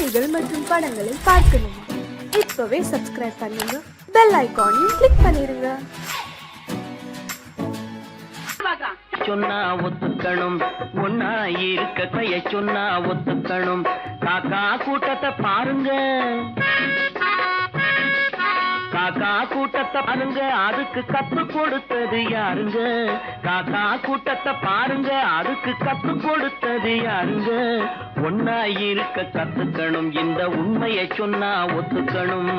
கதைகள் மற்றும் படங்களை பார்க்கணுமா? இப்பவே சப்ஸ்கிரைப் பண்ணுங்க, பெல் ஐகானையும் கிளிக் பண்ணிருங்க. சொன்னா ஒத்துக்கணும், ஒன்னா இருக்க கைய சொன்னா ஒத்துக்கணும். காக்கா கூட்டத்தை பாருங்க, காக்கா கூட்டத்தை பாருங்க, அதுக்கு கத்து கொடுத்தது யாருங்க? காக்கா கூட்டத்தை பாருங்க, அதுக்கு கத்து கொடுத்தது யாருங்க? ஒன்னா இருக்க கத்துக்கணும், இந்த உண்மையை சொன்னா ஒத்துக்கணும்.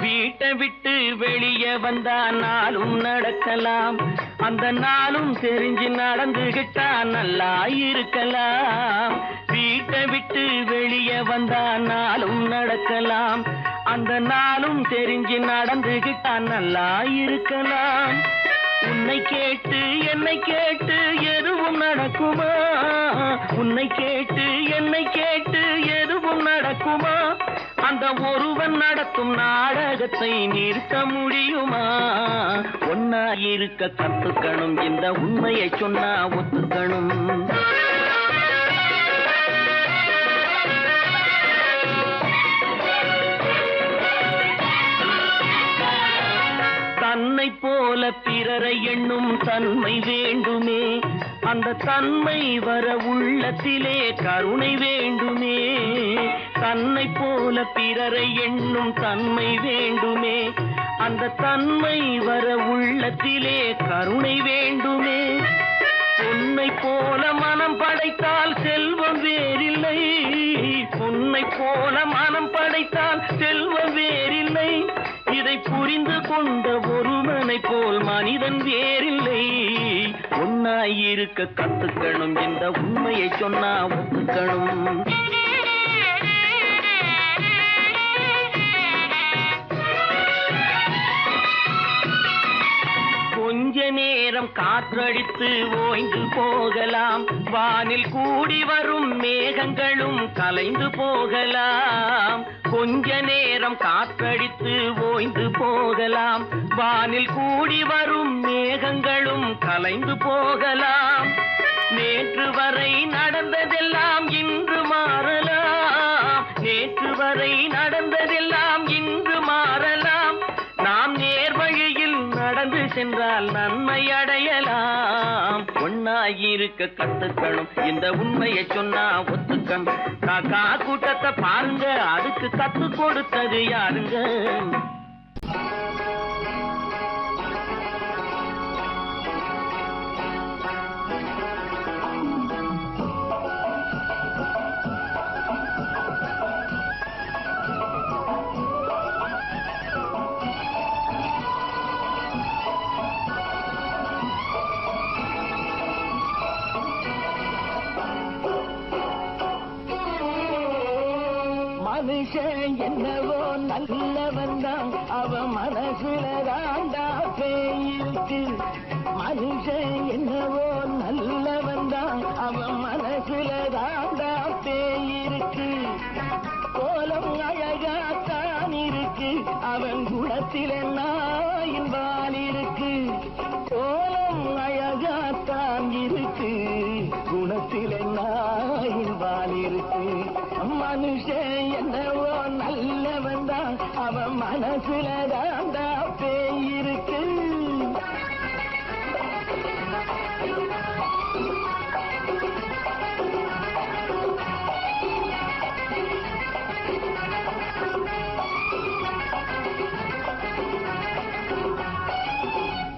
வீட்டை விட்டு வெளியே வந்தா நாளும் நடக்கலாம், அந்த நாளும் தெரிஞ்சு நடந்துகிட்டா நல்லா இருக்கலாம். வீட்டை விட்டு வெளியே வந்தா நாளும் நடக்கலாம், அந்த நாளும் தெரிஞ்சு நடந்துகிட்டா நல்லா இருக்கலாம். உன்னை கேட்டு என்னை கேட்டு எதுவும் நடக்குமா? உன்னை கேட்டு என்னை கேட்டு எதுவும் நடக்குமா? அந்த ஒருவன் நடத்தும் நாடகத்தை நிறுத்த முடியுமா? ஒன்னா இருக்க கத்துக்கணும், இந்த உண்மையை சொன்னா ஒத்துக்கணும். தன்னை போல பிறரை எண்ணும் தன்மை வேண்டுமே, அந்த தன்மை வர உள்ளத்திலே கருணை வேண்டுமே. தன்னை போல பிறரை எண்ணும் தன்மை வேண்டுமே, அந்த தன்மை வர உள்ளத்திலே கருணை வேண்டுமே. பொன்னை போல மனம் படைத்தால் செல்வம் வேறில்லை, பொன்னை போல மனம் படைத்தால் செல்வம் வேறில்லை. இதை புரிந்து கொண்ட ஒருவனை போல் மனிதன் வேறில்லை. ஒன்னாயிருக்க கத்துக்கணும், இந்த உண்மையை சொன்னா ஒத்துக்கணும். கொஞ்ச நேரம் காற்றடித்து ஓய்ந்து போகலாம், வானில் கூடி வரும் மேகங்களும் கலைந்து போகலாம். கொஞ்ச நேரம் காற்றடித்து ஓய்ந்து போகலாம், வானில் கூடி வரும் மேகங்களும் கலைந்து போகலாம். நேற்று வரை நடந்ததெல்லாம் இன்று மாறலாம், நேற்று வரை நடந்ததெல்லாம் இன்று மாறலாம். நாம் நேர்வழியில் நடந்து சென்றால் நன்மை அடையலாம். ஒன்னாயிருக்க கத்துக்கணும், இந்த உண்மையை சொன்னா ஒத்துக்கணும். காக்கா கூட்டத்தை பாருங்க, அதுக்கு கத்து கொடுத்தது யாருங்க? மனுஷன் என்னவோ நல்லவன் தான், அவன் மனசுல தாண்டா பேயிருக்கு. மனுஷன் என்னவோ நல்லவன் தான், அவன் மனசுல தாண்டா பேயிருக்கு. கோலம் அழகாத்தான் இருக்கு, அவன் குணத்தில நாயின் வால் இருக்கு. கோலம் அழகாத்தான் இருக்கு, குணத்தில நாயின் வால் இருக்கு. மனுஷன் என்னவோ நல்லவன் தான், அவன் மனசுல தாண்டா பேயிருக்கு.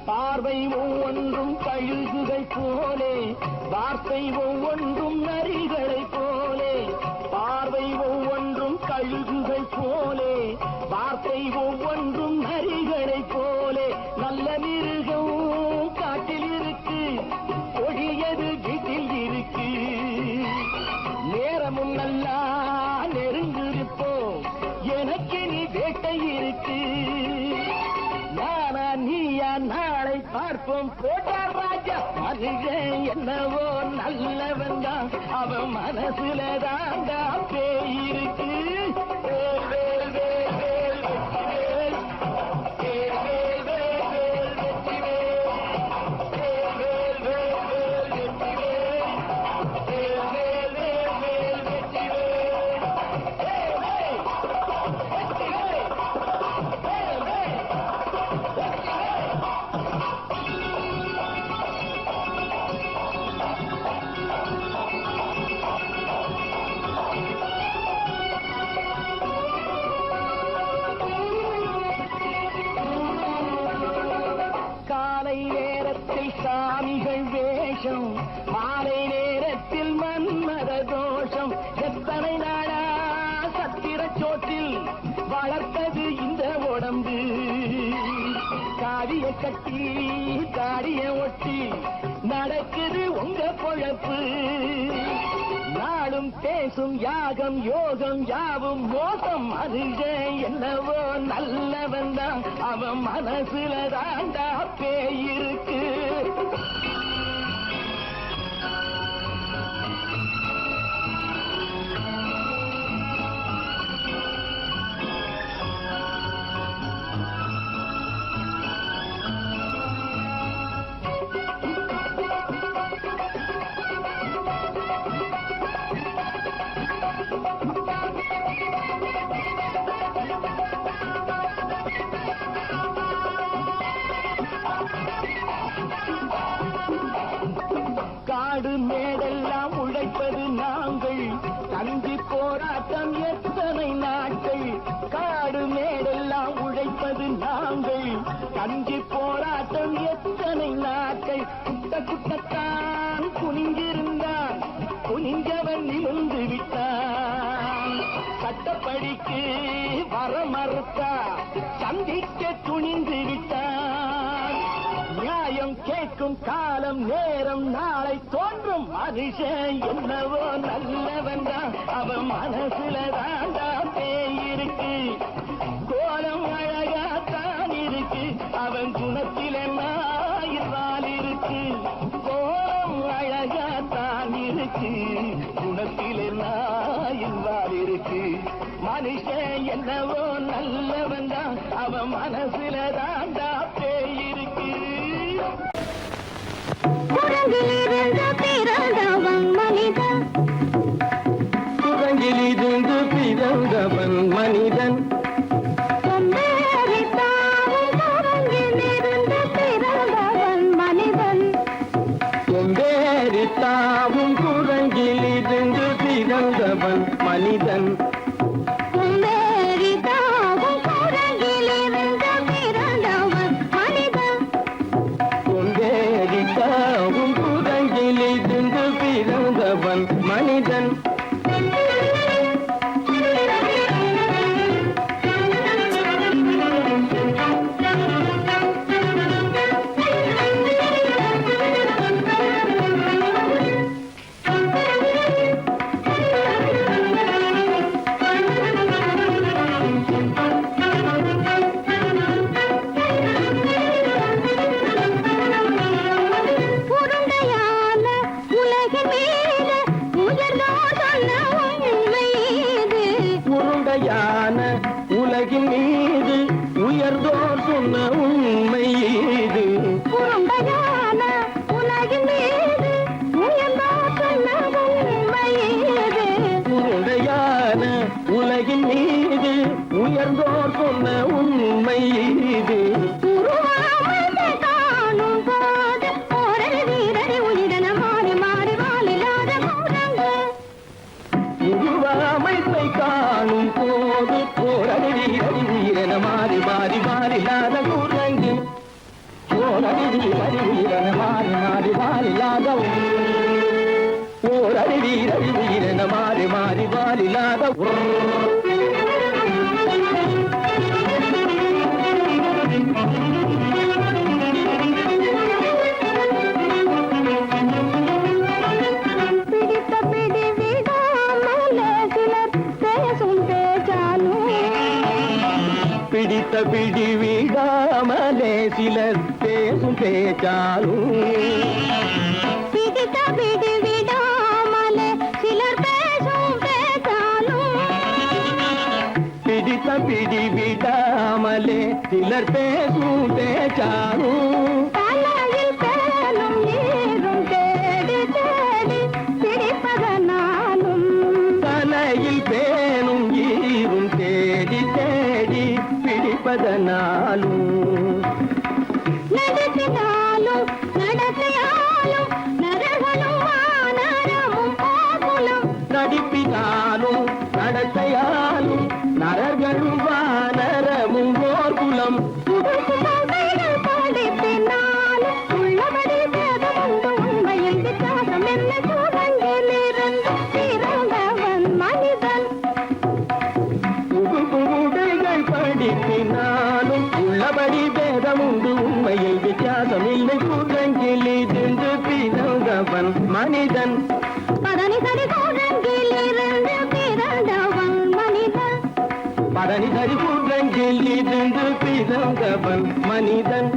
பார்வை ஒவ்வொன்றும் கழுகுகை போலே, வார்த்தை ஒவ்வொன்றும் நரிகளை போலே. பார்வை ஒவ்வொன்றும் கழுகுகை போலே, வார்த்தை ஒவ்வொன்றும் நரிகளை போலே. நல்ல மிருகம் காட்டில் இருக்கு, கொடியது வீட்டில் இருக்கு. நேரமும் நல்லா நெருங்கிருப்போம், எனக்கு நீ வேட்டை இருக்கு. நானா நீயா நாளை பார்ப்போம், போட்டார் ராஜா. மனுஷன் என்னவோ நல்லவன் தான், அவன் மனசுல தாண்டா பேயிருக்கு. கோயில் வளர்த்தது இந்த உடம்பு. காவிய கட்டி தாடிய ஒட்டி நடக்குது உங்க பொழப்பு. நாளும் பேசும் யாகம் யோகம் யாவும் மோசம். மனுஷன் என்னவோ நல்லவன் தான், அவன் மனசுல தாண்டா பேயிருக்கு. காடு மேடெல்லாம் உழைப்பது நாங்கள், கஞ்சி போராட்டம் எத்தனை நாட்கள். காடு மேடெல்லாம் உழைப்பது நாங்கள், கஞ்சி போராட்டம் எத்தனை நாட்கள். குட்ட குட்டத்தான் குனிஞ்சிருந்தான், குனிஞ்சவன் நிமிர்ந்து விட்டான். சட்டப்படிக்கு வர மறுத்தா சந்திக்க துணிந்து விட்டான். நியாயம் கேட்கும் காலம் நேரம் நாளை தோன்றும். மனுஷன் என்னவோ நல்லவன் தான், அவன் மனசுல தாண்டா பேயிருக்கு. கோலம் அழகாத்தான் இருக்கு, அவன் குணத்தில நாயினால் இருக்கு. கோலம் அழகாத்தான் இருக்கு, குணத்தில நாயினால் இருக்கு. மனுஷன் என்னவோ நல்லவன் தான், அவன் மனசுல தாண்டா பேயிருக்கு. குரங்கிலிருந்து பிறந்தவன் மனிதன், குரங்கிலிருந்து பிறந்தவன் மனிதன். கொம்பேறித்தாவும் குரங்கிலிருந்து பிறந்தவன் மனிதன். கொம்பேறித்தாவும் குரங்கிலிருந்து பிறந்தவன் மனிதன். கொம்பேறித்தாவும் குரங்கிலிருந்து பிறந்தவன் மனிதன். கொம்பேறித்தாவும் குரங்கிலிருந்து பிறந்தவன் மனிதன். உருண்டையான உலகின் மீது உயர்ந்தோர் சொன்ன உண்மை இது. உருண்டையான உலகின் மீது உயர்ந்தோர் சொன்ன உண்மை இது. உருண்டையான உலகின் மீது உயர்ந்தோர் சொன்ன உண்மை இது. உருண்டையான உலகின் மீது உயர்ந்தோர் சொன்ன உண்மை இது. உருவாமத்தை காணும் போது ஓரடி வீரடி உயிரென மாறி மாறி வாழில்லாத குரங்கு. உருவாமைப்பை காணும் போது போரடி வீரடி வீரன மாறி மாறி மாறில்லாத குரங்கு. போரடி வீரடி வீரன மாறி மாறி மாறில்லாத ஓரடி வீரடி வீரன மாறி மாறி மாறில்லாத பிடித்த பிடி விடாமலே சிலர் பேசும் பேச்சாலும். பிடித்த பிடி விடாமலே சிலர் பேசும் பேச்சாலும். பிடித்த பிடி விடாமலே சிலர் பேசும் பேச்சாலும். பிடித்த பிடி விடாமலே சிலர் பேசும் பேச்சாலும். தலையில் பேனும் நீரும் தேடி தேடி பிடிப்பதனாலும். தலையில் பேணும் ஈரும் தேடி தேடி பிடிப்பதனாலும். நடத்தினாலும் நடத்தையாலும் நரகனும் வானரமும் போகுலும். நடிப்பினாலும் நடத்தையாலும் நரர்களும் வானரமும் ஓர்குலம். புதுசுமைகள் படிப்பினாலும் உள்ளபடி வேதமுண்டு உண்மையில் வித்தியாசம் என்ன. குரங்கிலிருந்து பிறந்தவன் மனிதன். புது உண்மையில் வித்தியாசம் இல்லை கூட்டங்கிலிருந்து பிறந்தவன் மனிதன் பதனி சரி கூட்டங்கிலிருந்து பிறந்தவன் மனிதன் பதனி சரி கூட்டங்கிலிருந்து பிறந்தவன் மனிதன்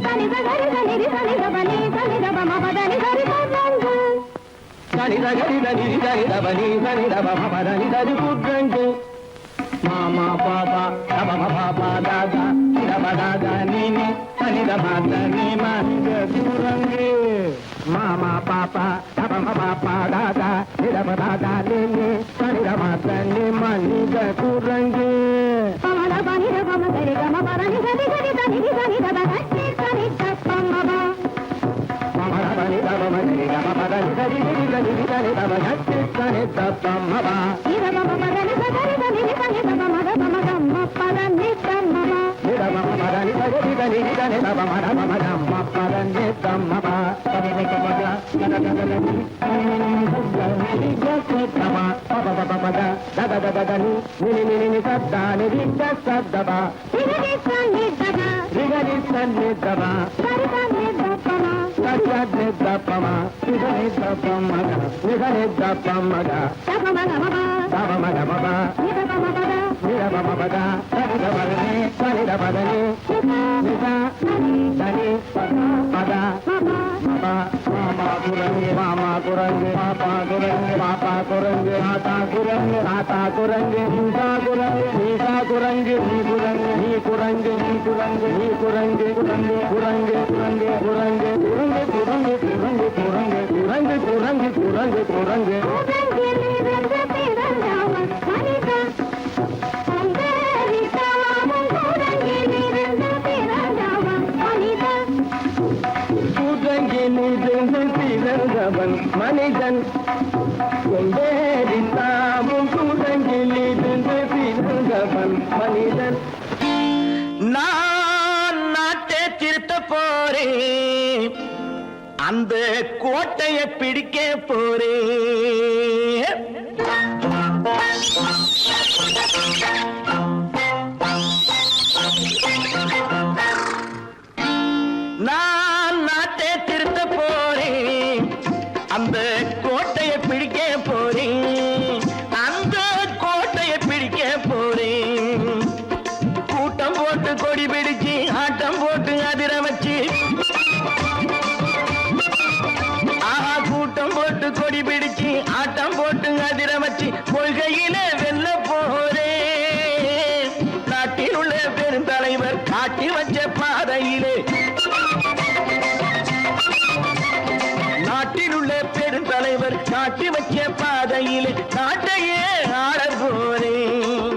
சனித கரித நிரி சனித பனி சனித பம பதனி சரி கூட்டங்கு சனித கரித நிரி சனித பனி சனித பம பதனி சரி கூட்டங்கு மாமா பாபா தபம பாபா தாதா தப தாதா நீனி சனித மாத நீ மனித குரங்கு மாமா பாப்பா தபம பாப்பா தாதா தப தாதா நீனி சனித மாத நீ மனித குரங்கு பமத பனித பம சரி கம பதனி சரி சரி தனி சனித பனி சனி தப்பமப பமத பனி தபம சரி கம பதனி சரி சரி தனி சனி தப சனி தப்பமப இத பம பதனி சரி தனி சனி தப மத பம கம்ம பதனி தம்மப இத பம பதனி சரி தனி சனி தப மத பம கம்ம பதனி தம்மப தப பமத ததததனி நீ ஜசதப பப பப பத ததததனி நீ சத்தானி விச்சசதப திகதி சனி தப ரிகதி சன்னி தப சரி சனி தப்பம சத்யத்னி தப்பம நிதனி தப்பமக நிதனி தப்பமக தபமகமப தபமகமப இத பம பத நிரபமபத தனிதபதனி தனிதபதனி நித தனி பத மாமா குரங்கு மாமா குரங்கு பாப்பா குரங்கு பாப்பா குரங்கு ஆத்தா குரங்கு ஆத்தா குரங்கு நீசா குரங்கு நீசா குரங்கு நீ குரங்கு நீ குரங்கு நீ குரங்கு நீ குரங்கு குரங்கு குரங்கு குரங்கு குரங்கு குரங்கு குரங்கு குரங்கு குரங்கு குரங்கு குரங்கு குரங்கு கூட்டங்கிலிருந்து பிறந்தவன் மனிதன் கூட்டங்கிலிருந்து பிறந்தவன் மனிதன் கூட்டங்கிலிருந்து பிறந்தவன் மனிதன் கொண்டேறித்தாவும் கூட்டங்கிலிருந்து பிறந்தவன் மனிதன் நான் நாட்டை திருத்த போறேன் அந்த கோட்டையை பிடிக்க போறேன் நான் நாட்டை திருத்த போறேன் அந்த கோட்டையை பிடிக்க போறேன் அந்த கோட்டையை பிடிக்க போறேன் கூட்டம் போட்டு கொடி பிடிச்சு ஆட்டம் போட்டு அதிர வச்சு ஆஹா கூட்டம் போட்டு கொடி பிடிச்சு ஆட்டம் போட்டு அதிர வச்சு கொள்கையில வெல்ல போறேன் நாட்டில் உள்ள பெருந்தலைவர் காட்டி வச்ச பாதையிலே நாட்டில் உள்ள பெருந்தலைவர் காட்டி வச்ச பாதையிலே நாட்டையே ஆள போறேன்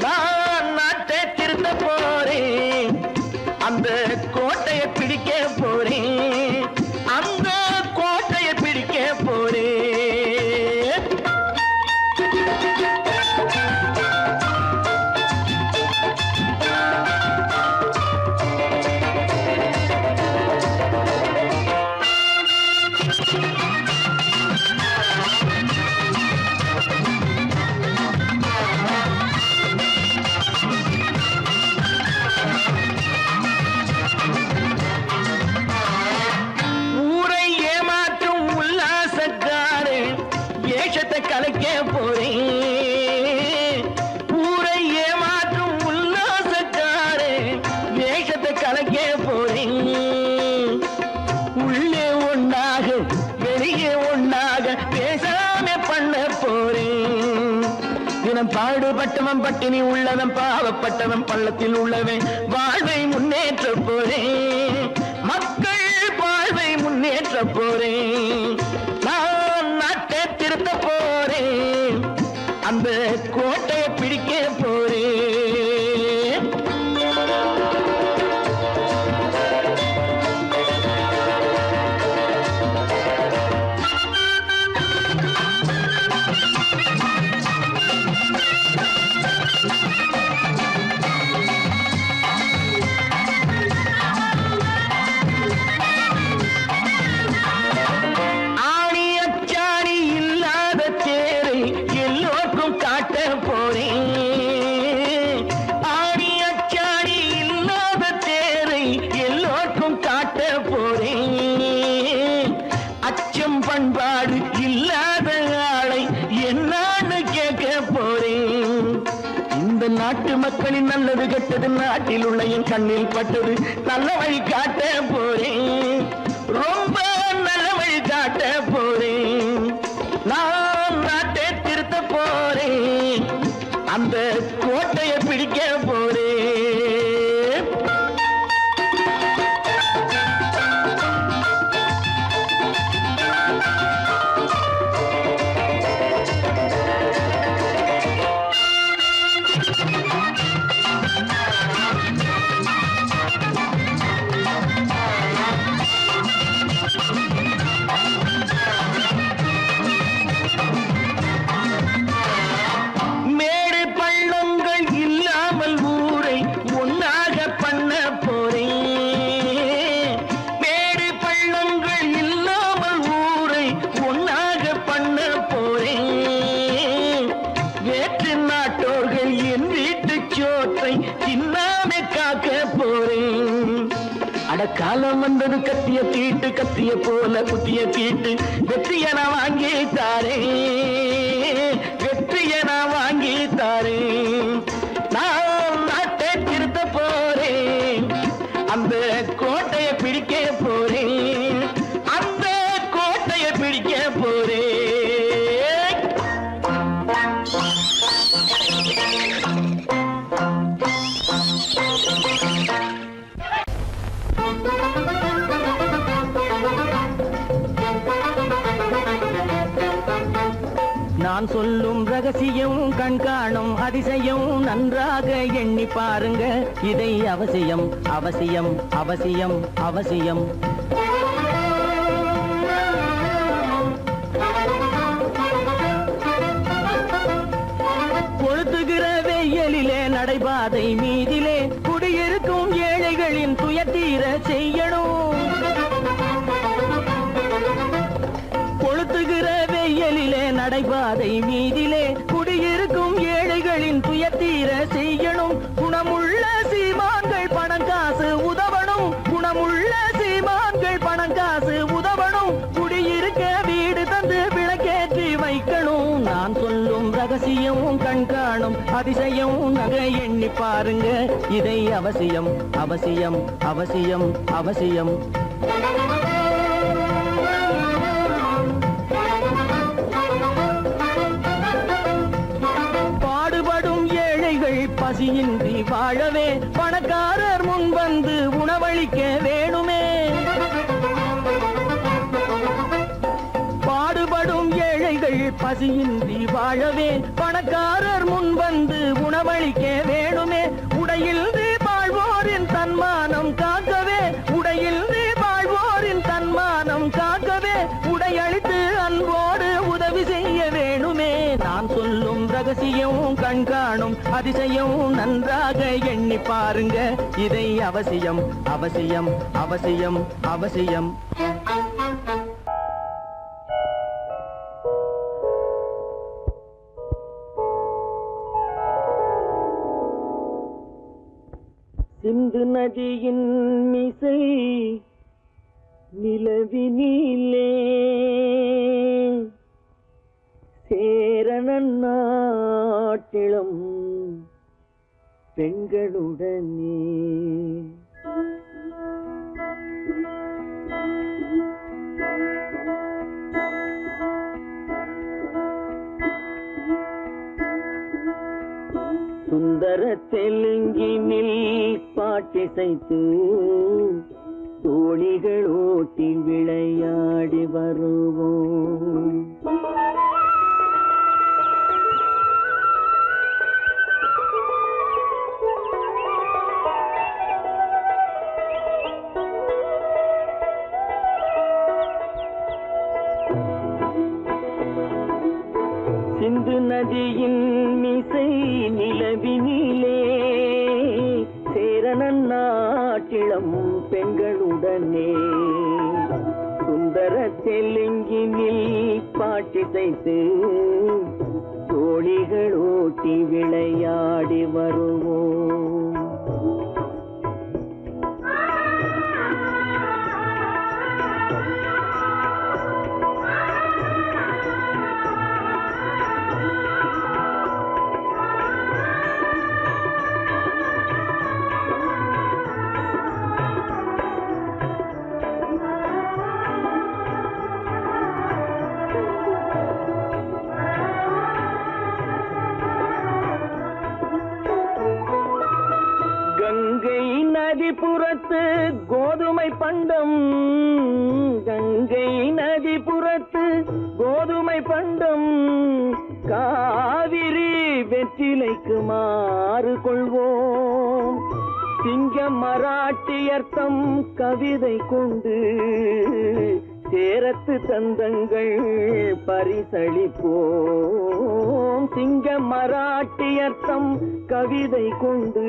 நான் நாட்டை திருத்த போறேன் அந்த கோட்டையை பிடிக்க போறேன் அந்த கோட்டையை பிடிக்க போறேன் ஊரை ஏமாற்றும் உல்லாசக்காரே ஏஷத்தை கலைக்க போறேன் ஊரை ஏமாற்றும் உல்லாசக்காரே ஏஷத்தை கலைக்க போறேன் உள்ளே ஒன்றாக வெளியே ஒன்றாக பேசாம பண்ண போறேன் தினம் பாடுபட்டவன் பட்டினி உள்ளவன் பாவப்பட்டவன் பள்ளத்தில் உள்ளவன் வாழ்வை முன்னேற்ற போறேன் மக்கள் வாழ்வை முன்னேற்ற போறேன் நான் நாட்டை திருத்த போறேன் அந்த கோட்டையை பிடிக்க போறேன் நாட்டு மக்களின் நல்லது கெட்டது நாட்டில் உள்ள என் கண்ணில் பட்டது நல்ல வழி காட்ட போறேன் ரொம்ப நல்ல வழி காட்ட போறேன் நான் நாட்டை திருத்த போறேன் அந்த கோட்டையை பிடிக்க போறேன் காலம் வந்தது கத்திய தீட்டு கத்திய போல குத்திய தீட்டு வெற்றிய நான் வாங்கி தாரேன் வெற்றிய நான் வாங்கி தாரேன் நான் நாட்டை திருத்த போறேன் அந்த கோட்டையை பிடிக்க போறேன் அந்த கோட்டையை பிடிக்க போறேன் நான் சொல்லும் ரகசியம் கண்காணும் அதிசயம் நன்றாக எண்ணி பாருங்க இதை அவசியம் அவசியம் அவசியம் அவசியம் கொளுத்துகிற வெயிலிலே நடைபாதை மீதிலே குடியிருக்கும் ஏழைகளின் துயத்தீர செய்யணும் கொளுத்துகிற வெயிலிலே நடைபாதை மீதிலே குடியிருக்கும் ஏழைகளின் துயத்தீர செய்யணும் குணமுள்ள சீமான்கள் பணம் காசு உதவணும் குணமுள்ள சீமான்கள் பணம் காசு உதவணும் குடியிருக்க வீடு தந்து விளக்கேற்றி வைக்கணும் நான் சொல்லும் ரகசியம் கண்காணும் அதிசயம் நகை எண்ணி பாருங்க இதை அவசியம் அவசியம் அவசியம் அவசியம் பசியின்றி வாழவே பணக்காரர் முன் வந்து உணவளிக்க வேணுமே பாடுபடும் ஏழைகள் பசியின்றி வாழவே பணக்காரர் முன் வந்து உணவளிக்க வேணுமே உடையில் வாழ்வோரின் தன்மானம் காக்கவே உடையில் வாழ்வோரின் தன்மானம் காக்கவே உடையளித்து அன்போடு உதவி செய்ய வேணுமே நான் சொல்லும் ரகசியம் கண்காணும் அதிசயம் நன்றாக எண்ணி பாருங்க இதை அவசியம் அவசியம் அவசியம் அவசியம் சிந்து நதியின் மிசை நிலவினிலே சேரணன் நாட்டிலும் பெண்களுடனே சுந்தர தெலுங்கினில் பாட்டிசைத்து தோணிகள் ஓட்டி விளையாடி வருவோம் சிந்து நதியின் மிசை நிலவினிலே சேரணன் நாட்டிளம் பெண்களுடனே சுந்தர தெலுங்கினில் பாட்டிசைத்து தோணிகள் ஓட்டி விளையாடி வருவோம் நதிபுறத்து கோதுமை பண்டம், கங்கை நதிபுறத்து கோதுமை பண்டம், காவிரி வெற்றிலைக்கு மாறு கொள்வோம். சிங்க மராட்டியர்த்தம் கவிதை கொண்டு சேரத்து தந்தங்கள் பரிசளிப்போம். சிங்க மராட்டியர்த்தம் கவிதை கொண்டு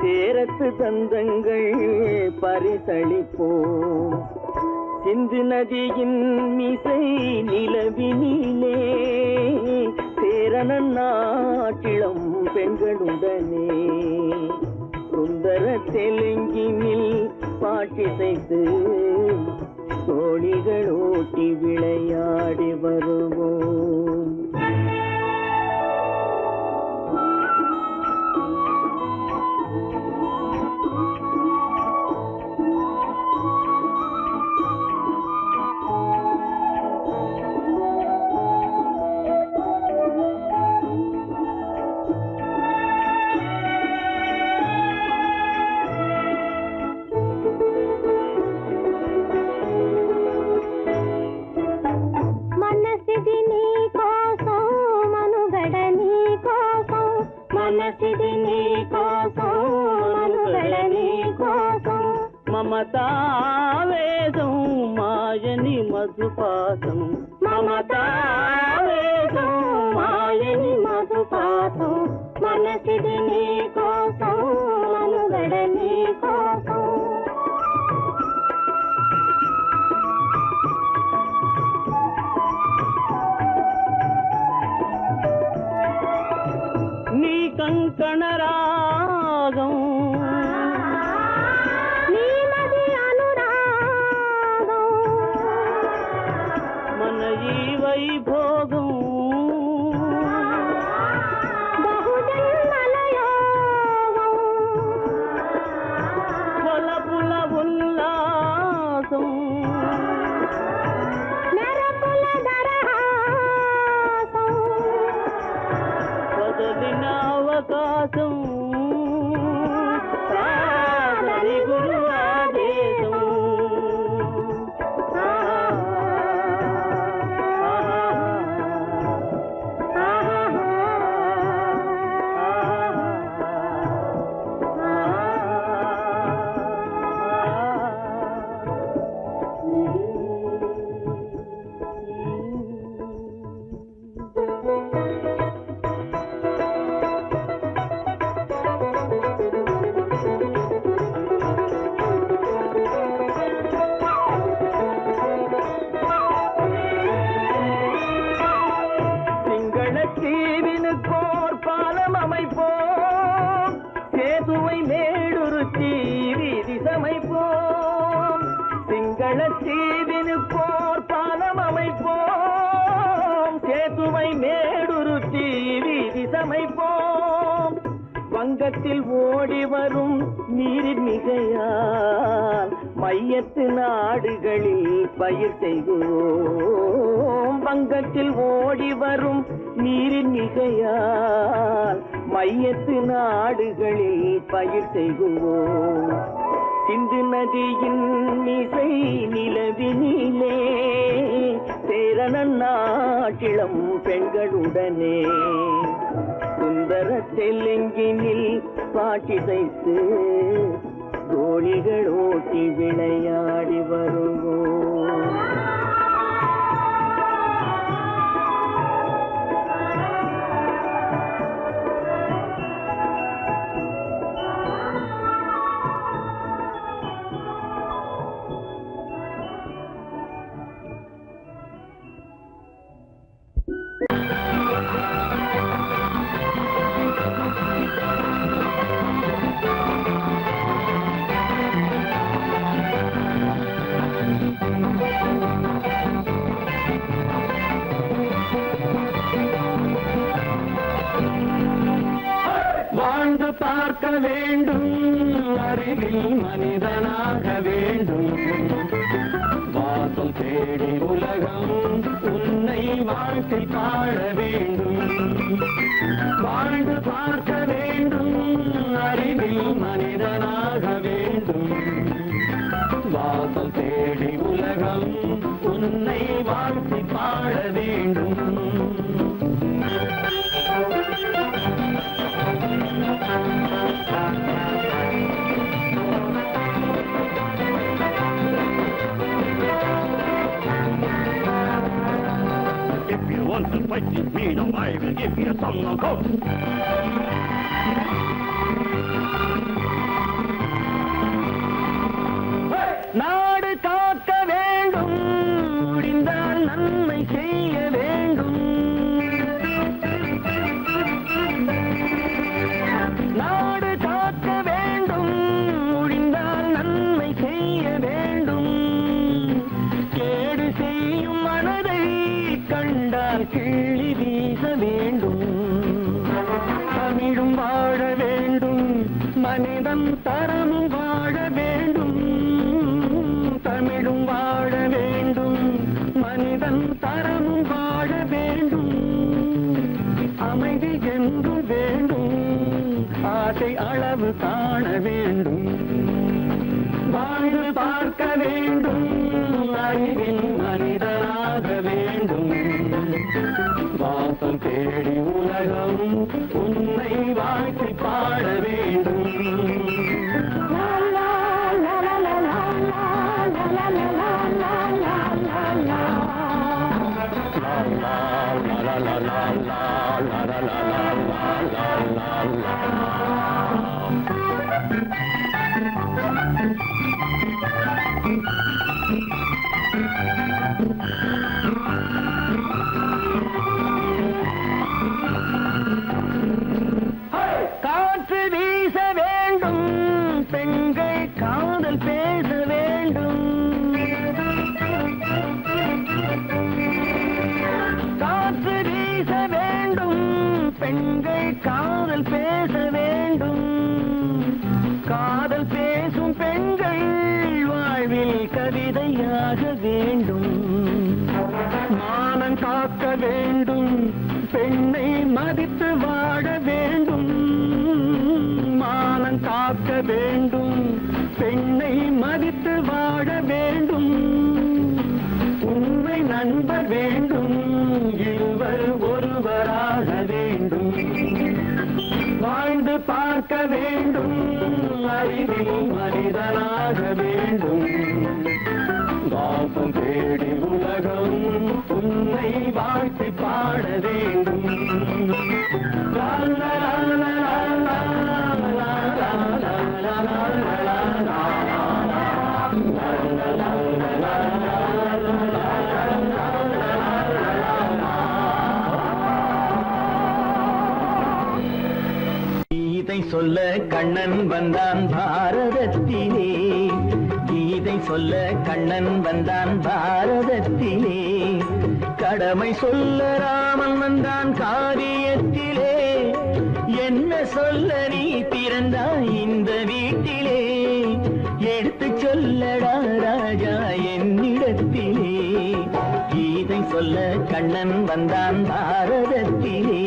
சேரத்து தந்தங்கள் பரிசளிப்போம். சிந்து நதியின் மிசை நிலவினிலே சேரணன் நாட்டிளம் பெண்களுடனே சுந்தர தெலுங்கினில் பாட்டிசைத்து தோழிகள் ஓட்டி விளையாடி வருவோம். మమతావేదం మాయని మధుపాతం, మమతావేదం మాయని మధుపాతం, మనసిది నీ కోసం మనుగడ నీ కోసం. నీ కంకణ రాగం వైభోగం బహుజన్మలయోగం కొలపుల ఉల్లాసం మెరపుల దరహాసం వదలిన అవకాశం సాగరి గురు ఆదేశం. தீவினுக்கோர் பாலம் அமைப்போம், சேதுவை மேடுருத்தி வீதி சமைப்போம். சிங்கள தீவினுக்கோர் பாலம் அமைப்போம், சேதுவை மேடுருத்தி வீதி சமைப்போம். வங்கத்தில் ஓடி வரும் நீரின் மிகையால் மையத்து நாடுகளில் பயிர் செய்வோம். வங்கத்தில் ஓடி வரும் நீரின் மிகையால் மையத்து நாடுகளில் பயிர் செய்வோம். சிந்து நதியின் மிசை நிலவினிலே சேரணன் நாட்டிளம் பெண்களுடனே சுந்தர தெலுங்கினில் பாட்டிசைத்து தோழிகள் ஓட்டி விளையாடி வருவோம். வாழ்ந்து பார்க்க வேண்டும், அறிவில் மனிதனாக வேண்டும். வாசம் தேடி உலகம் உன்னை வாழ்க்கை பாட வேண்டும். வாழ்ந்து பார்க்க வேண்டும், அறிவில் மனிதனாக fighting freedom, I will give you a song of hope. நாடு காக்க வேண்டும், முடிந்தால் நன்மை செய்ய வேண்டும். நாடு காக்க வேண்டும், முடிந்தால் நன்மை செய்ய வேண்டும். கேடு செய்யும் மனதை கண்டால் கிள்ளி வீச வேண்டும். தமிழும் வாழ வேண்டும், மனிதன் தரமும் வாழ வேண்டும். தமிழும் வாழ வேண்டும், மனிதன் தரமும் வாழ வேண்டும். அமைதி என்றும் வேண்டும், ஆசை அளவு காண வேண்டும். வாழ்ந்து பார்க்க வேண்டும், அறிவின் மனிதனாக வேண்டும். வாசம் தேடி உலகம் உன்னை வாழ்த்தி பாட வேண்டும். காற்று வீச வேண்டும், பெண்கள் காதல் பேச வேண்டும். காற்று வீச வேண்டும், பெண்கள் காதல் பேச வேண்டும். காதல் பேசும் பெண்கள் வாழ்வில் கவிதையாக வேண்டும். மானம் காக்க வேண்டும், பெண்ணை மதித்து வாழ வேண்டும். மானம் காக்க வேண்டும், பெண்ணை மதித்து வாழ வேண்டும். உண்மை நண்பர் வேண்டும், இருவர் ஒருவராக வேண்டும். வாழ்ந்து பார்க்க வேண்டும், அறிவில் மனிதனாக வேண்டும். வாசம் தேடி உலகம் உன்னை வாழ்த்தி பாட வேண்டும். லா லா லா லா லா லா லா லா லா. கீதை சொல்ல கண்ணன் வந்தான் பாரதத்திலே. கீதை சொல்ல கண்ணன் வந்தான் பாரதத்திலே. கடமை சொல்ல ராமன் வந்தான் காரியத்திலே. என்ன சொல்ல நீ பிறந்தாய் இந்த வீட்டிலே. எடுத்து சொல்லடா ராஜா என்னிடத்திலே. கீதை சொல்ல கண்ணன் வந்தான் பாரதத்திலே.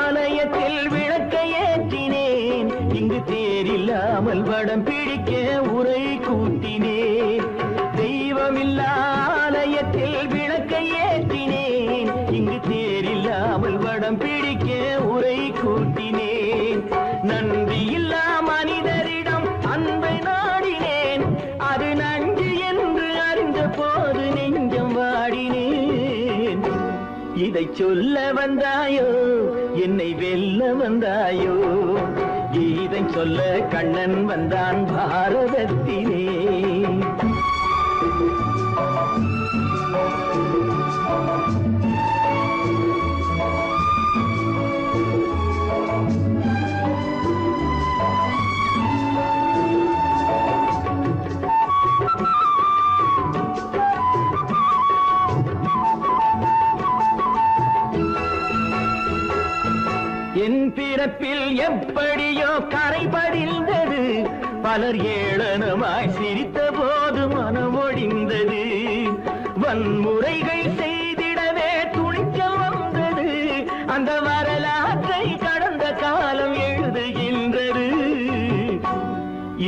ஆலயத்தில் விளக்கை ஏற்றினேன். இங்கு தேரில்லாமல் வடம் பிடிக்க உரை கூட்டினேன். தெய்வமில்லா ஆலயத்தில் விளக்கை ஏற்றினேன். இங்கு தேரில்லாமல் வடம் பிடிக்க உரை கூட்டினேன். நன்றியில்லா மனிதரிடம் அன்பை நாடினேன். அது நன்றி என்று அறிந்த போது நெஞ்சம் வாடினேன். இதை சொல்ல வந்தாயோ, என்னை வெல்ல வந்தாயோ. கீதை சொல்ல கண்ணன் வந்தான் பாரதத்திலே. என் பிறப்பில் எப்படியோ கரை படிந்தது. பலர் ஏளனமாய் சிரித்த போது மனம் ஒடிந்தது. வன்முறைகள் செய்தி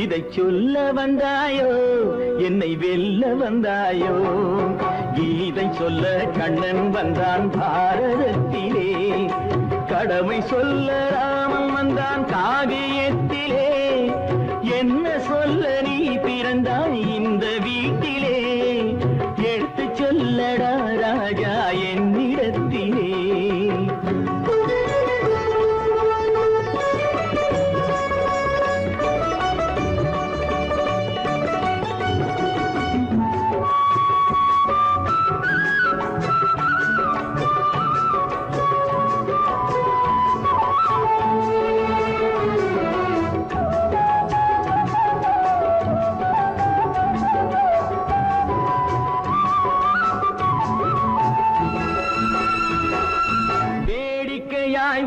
கீதை சொல்ல வந்தாயோ என்னை வெல்ல வந்தாயோ கீதை சொல்ல கண்ணன் வந்தான் பாரதத்திலே கடமை சொல்ல ராமன் வந்தான் காவியத்திலே என்ன சொல்ல நீ பிறந்தாய் இந்த வீட்டிலே எடுத்து சொல்லடா ராஜா என்னிடத்திலே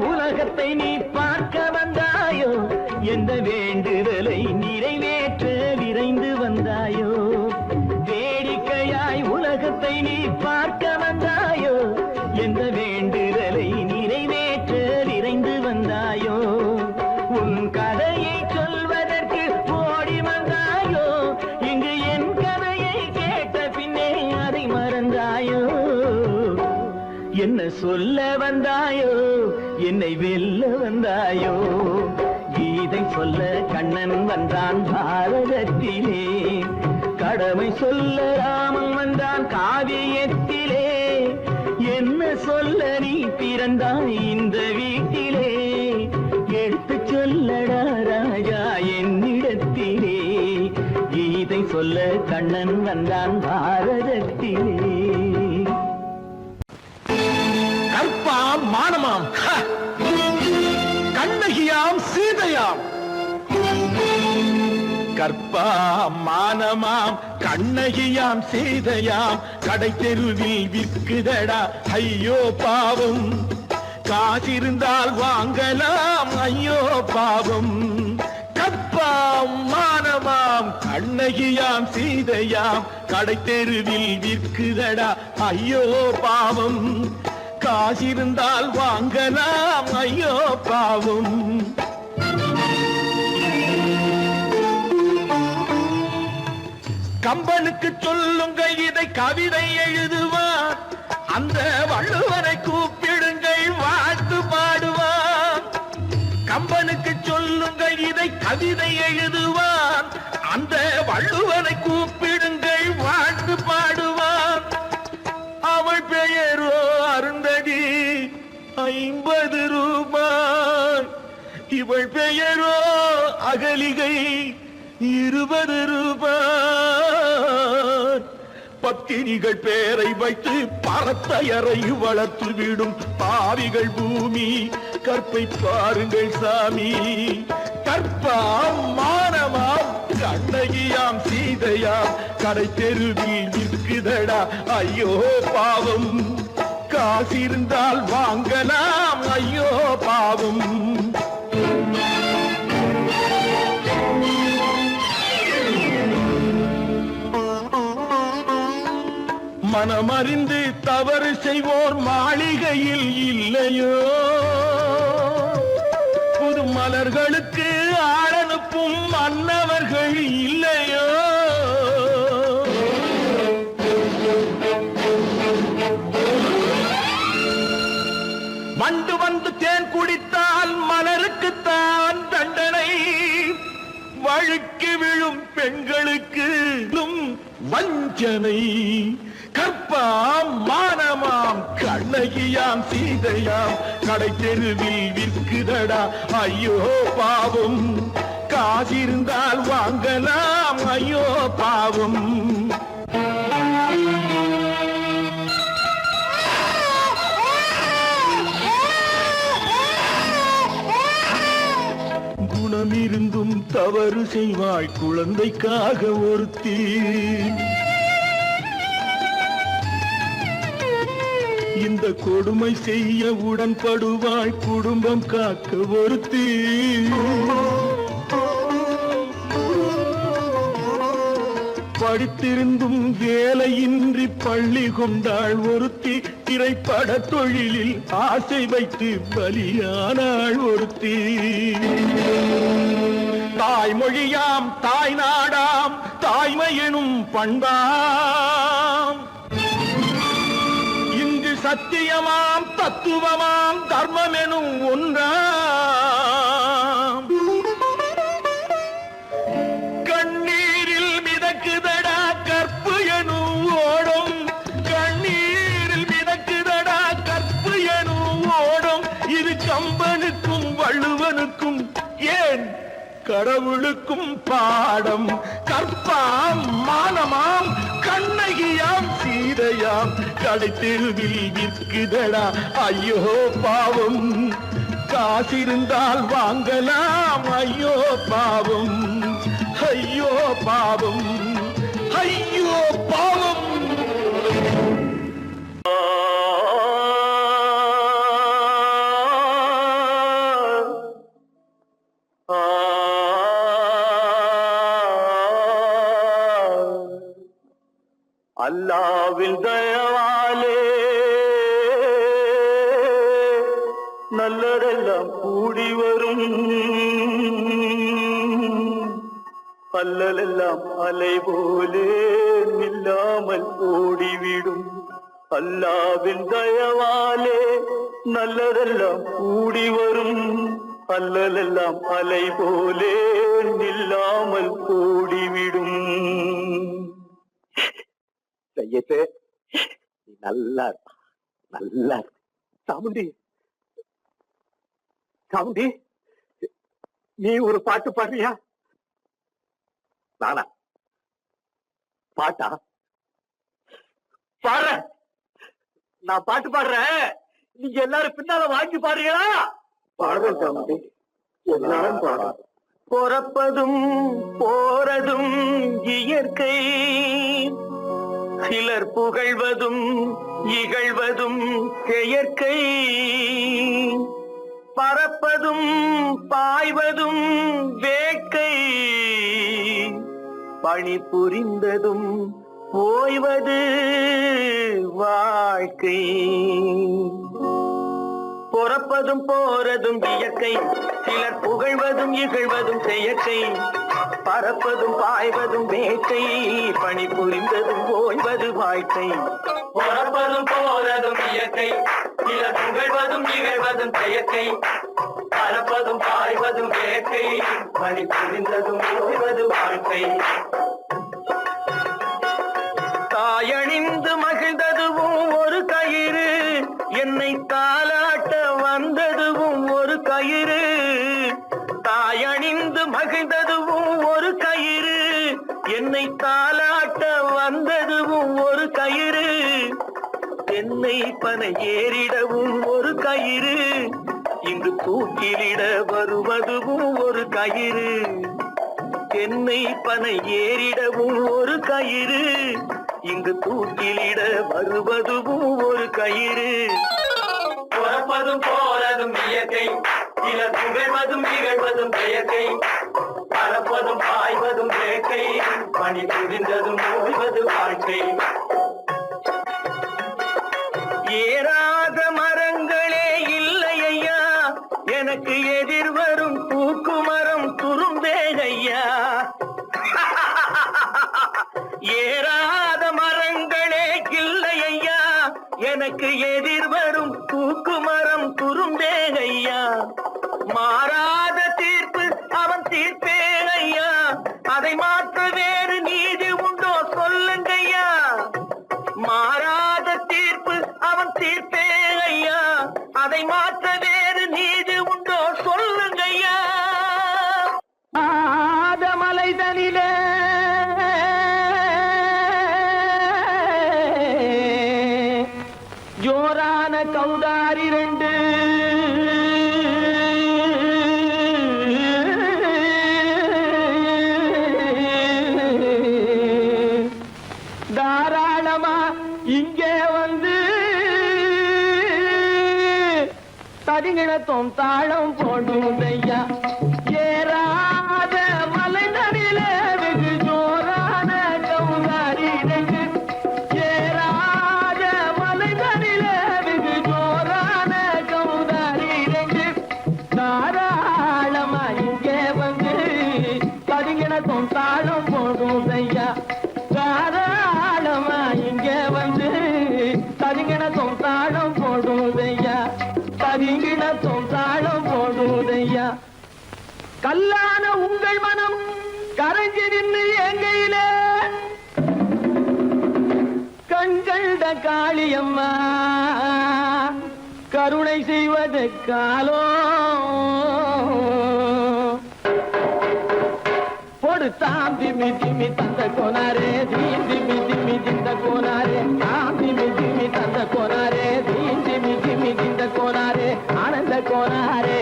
உலகத்தை நீ பார்க்க வந்தாயோ எந்த வேண்டுதலை நிறைவேற்ற விரைந்து வந்தாயோ வேடிக்கையாய் உலகத்தை நீ பார்க்க வந்தாயோ எந்த வேண்டுதலை நிறைவேற்ற விரைந்து வந்தாயோ உன் கதையை சொல்வதற்கு ஓடி வந்தாயோ இங்கு என் கதையை கேட்ட பின்னே அதை மறந்தாயோ என்ன சொல்ல வந்தாயோ என்னை வெல்ல வந்தாயோ கீதை சொல்ல கண்ணன் வந்தான் பாரதத்திலே கடமை சொல்ல ராமன் வந்தான் காவியத்திலே என்ன சொல்ல நீ பிறந்தாய் இந்த வீட்டிலே எடுத்து சொல்லடா ராஜா என்னிடத்திலே கீதை சொல்ல கண்ணன் வந்தான் பாரதத்திலே கற்பாம் மானமாம் கண்ணகியாம் சீதையாம் கற்பாம் மானமாம் கண்ணகியாம் சீதையாம் கடை தெருவில் விற்குதடா ஐயோ பாவம் காசிருந்தால் வாங்கலாம் ஐயோ பாவம் கற்பாம் மானமாம் கண்ணகியாம் சீதையாம் கடை தெருவில் விற்குதடா ஐயோ பாவம் காசிருந்தால் வாங்கலாம் ஐயோ பாவம் கம்பனுக்கு சொல்லுங்கள் இதை கவிதை எழுதுவான் அந்த வள்ளுவரை கூப்பிடுங்கள் வாழ்த்து பாடுவான் கம்பனுக்கு சொல்லுங்கள் இதை கவிதை எழுதுவான் அந்த வள்ளுவரை கூப்பிடுங்கள் வாழ்த்து பாடுவான் அவள் பெயரோ அருந்ததி 50 ரூபாய் இவள் பெயரோ அகலிகை 20 ரூபாய் பத்தினிகள் பேரை வைத்து பரத்தையறை வளர்த்து விடும் பாவிகள் பூமி கற்பை பாருங்கள் சாமி கற்பாம் மானமாம் கண்ணகியாம் சீதையாம் கடை தெருவில் விற்குதடா ஐயோ பாவம் காசிருந்தால் வாங்கலாம் ஐயோ பாவம் மனமறிந்து தவறு செய்வோர் மாளிகையில் இல்லையோ புது மலர்களுக்கு ஆளனுப்பும் மன்னவர்கள் இல்லையோ வண்டு வந்து தேன் குடித்தால் மலருக்குத்தான் தண்டனை வழுக்கி விழும் பெண்களுக்கு வஞ்சனை கற்பாம் மானமாம் கண்ணகியாம் சீதையாம் கடை தெருவில் விற்குதடா ஐயோ பாவம் காசிருந்தால் வாங்கலாம் ஐயோ பாவம் குணமிருந்தும் தவறு செய்வாய் குழந்தைக்காக ஒருத்தி இந்த கொடுமை செய்ய உடன்படுவாய் குடும்பம் காக்க ஒருத்தி படித்திருந்தும் வேலையின்றி பள்ளி கொண்டாள் ஒருத்தி திரைப்பட தொழிலில் ஆசை வைத்து பலியானாள் ஒருத்தி தாய்மொழியாம் தாய் நாடாம் தாய்மையெனும் பண்பாம் இங்கு சத்தியமாம் தத்துவமாம் தர்மமெனும் ஒன்றாம் கண்ணீரில் மிதக்குதடா கற்பு எனும் ஓடும் கண்ணீரில் மிதக்குதடா கற்பு எனும் ஓடும் இது கம்பனுக்கும் வள்ளுவனுக்கும் ஏன் கடவுளுக்கும் பாடம் கற்பாம் மானமாம் கண்ணகியாம் சீதையாம் கடைத்தெருவில் விற்குதடா ஐயோ பாவம் காசிருந்தால் வாங்கலாம் ஐயோ பாவம் ஐயோ பாவம் ஐயோ பாவம் அல்லாவின் தயவாலே நல்லதெல்லாம் கூடி வரும் அல்லலெல்லாம் அலை போலே நில்லாமல் ஓடிவிடும் அல்லாவின் தயவாலே நல்லதெல்லாம் கூடி வரும் அல்லலெல்லாம் அலை போலே நில்லாமல் ஓடிவிடும். செய்யத்தே நீ நல்லா நல்லா சாமுண்டி சாமுண்டி நீ ஒரு பாட்டு பாடுறியா? நானா பாட்டா பாடுற? நான் பாட்டு பாடுறேன், நீங்க எல்லாரும் பின்னால வாங்கி பாடுறீங்களா? பாடுறேன் சாமுண்டி, எல்லாரும் பாடுற. பிறப்பதும் போறதும் இயற்கை, சிலர் புகழ்வதும் இகழ்வதும் செயற்கை, பறப்பதும் பாய்வதும் வேட்கை, பணி புரிந்ததும் ஓய்வது வாழ்க்கை. பிறப்பதும் போறதும் இயற்கை, சிலர் புகழ்வதும் இகழ்வதும் செயற்கை, பறப்பதும் பாய்வதும் வேட்கை, பணி புரிந்ததும் ஓய்வது வாழ்க்கை. பிறப்பதும் போறதும் இயற்கை, சிலர் புகழ்வதும் இகழ்வதும் செயற்கை, பறப்பதும் பாய்வதும் வேட்கை, பணி புரிந்ததும் ஓய்வது வாழ்க்கை. தாயணிந்து மகிழ்ந்ததுவும் ஒரு கயிறு, என்னை தாலாட்ட வந்ததுவும் ஒரு கயிறு. தாயணிந்து மகிழ்ந்ததுவும் ஒரு கயிறு, என்னை தாலாட்ட வந்ததுவும் ஒரு கயிறு. என்னை பனை ஏறிடவும் ஒரு கயிறு, இங்கு தூக்கிலிட வருவதுவும் ஒரு கயிறு. என்னை பனை ஏறிடவும் ஒரு கயிறு, இங்கு தூக்கிலிட வருவதுவும் ஒரு கயிறு. பிறப்பதும் போறதும் இயற்கை, சிலர் புகழ்வதும் இகழ்வதும் செயற்கை, பறப்பதும் பாய்வதும் வேட்கை, பணி புரிந்ததும் ஓய்வது வாழ்க்கை. ஏறாத மரங்களே இல்லை ஐயா, எனக்கு எதிர்வரும் தூக்குமரம் துரும்பேகையா. ஏறாத மரங்களே இல்லை ஐயா, எனக்கு எதிர்வரும் தூக்குமரம் துரும்பேகையா. மாறாத தீர்ப்பு அவன் தீர்ப்பேகையா, அதை மாற்ற வேறு நீதி உண்டோ சொல்லுங்கய்யா. மாறாத தீர்ப்பு அவன் தீர்ப்பேகையா, அதை மாற்ற வேறு நீதி உண்டோ சொல்லுங்கய்யா. ஆதமலைதனிலே ஜோரான கௌதாரி ரெண்டு, தாராளமா இங்கே வந்து தடிங்கிணத்தும் தாளம் போடும் ஐயா. ஏறாத மலைதனிலே வெகு ஜோரான கௌதாரி ரெண்டு, ஏறாத மலைதனிலே வெகு ஜோரான கௌதாரி ரெண்டு. தாராளமா இங்கே வந்து தரிங்கிணத்தும் தாளம் போடும் ஐயா தாராளமா இங்க வந்து தரிங்கிணத்தும் தாளம் போடும் ஐயா தரிங்கிணத்தும் தாளம் போடும் ஐயா கல்லான உங்கள் மனம் கரைஞ்சி நின்று எங்கையிலே கண்கண்ட காளியம்மா கருணை செய்வது காலோ பொடுத்தாம் திமி திமி தந்த கோனாரே தீம் திமி திமி திந்த கோனாரே தாம் திமி திமி தந்த கோனாரே தீம் திமி திமி திந்த கோனாரே ஆனந்த கோனாரே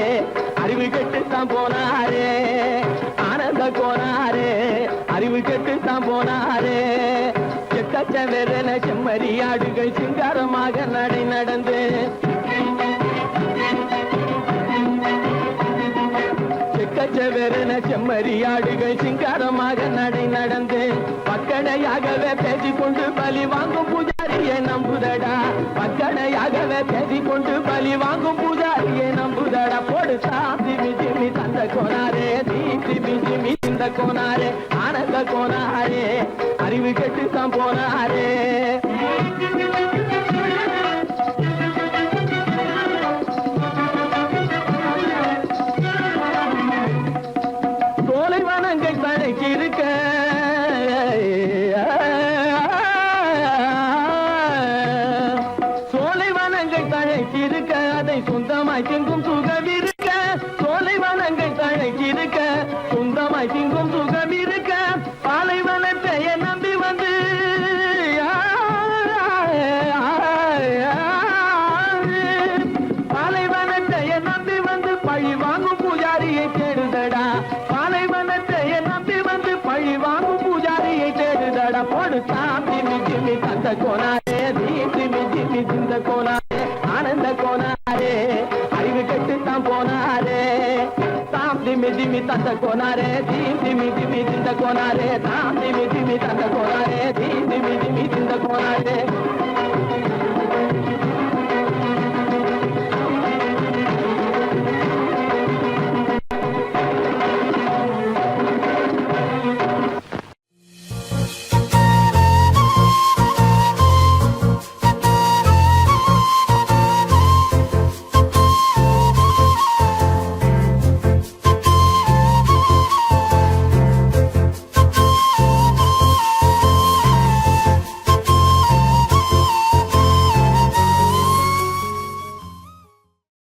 அறிவு கெட்டுத்தான் போனாரே ஆனந்த கோனாரே அறிவு கெட்டுத்தான் போனாரே எக்கச்ச வெறன செம்மறியாடுகள் சிங்காரமாக நடை நடந்து எக்கச்ச வெறன செம்மறியாடுகள் சிங்காரமாக நடை நடந்து பக்கடையாகவே பேசிக்கொண்டு பலி வாங்கும் பூஜாரியை நம்புதடா பக்கடையாகவே பேசிக்கொண்டு பலி வாங்கும் பூஜாரியை நம்புதடா போடு திமி திமி தந்த கோனாரே திமி திமி இந்த கோனாரே ஆனந்த கோனாரே அறிவு கெட்டுத்தான் போனாரே சோலைவனங்கள் தழைக்கு இருக்க சோலைவனங்கள் தழைக்கு இருக்க அதை சொந்தமாய் திங்கும் சுகம் இருக்க சோலைவனங்கள் தழைக்கு இருக்க சொந்தமாய் திங்கும் சுகம் இருக்க பாலைவனத்தை நம்பி வந்து பாலைவனத்தை நம்பி வந்து பழி வாங்கும் பூஜாரியை தேடுதடா பாலைவனத்தை நம்பி வந்து பழி வாங்கும் பூஜாரியை தேடுதடா போடுத்தான் திமி திமி தந்த கோனாரே திமி திமி திந்த கோனாரே ஆனந்த கோனாரே அறிவு கெட்டுத்தான் போனாரே தாம் திமி திமி தந்த கோனாரே திமி திமி திந்த கோனாரே தாம் திமி திமி தந்த கோனாரே திமி திமி திந்த கோனாரே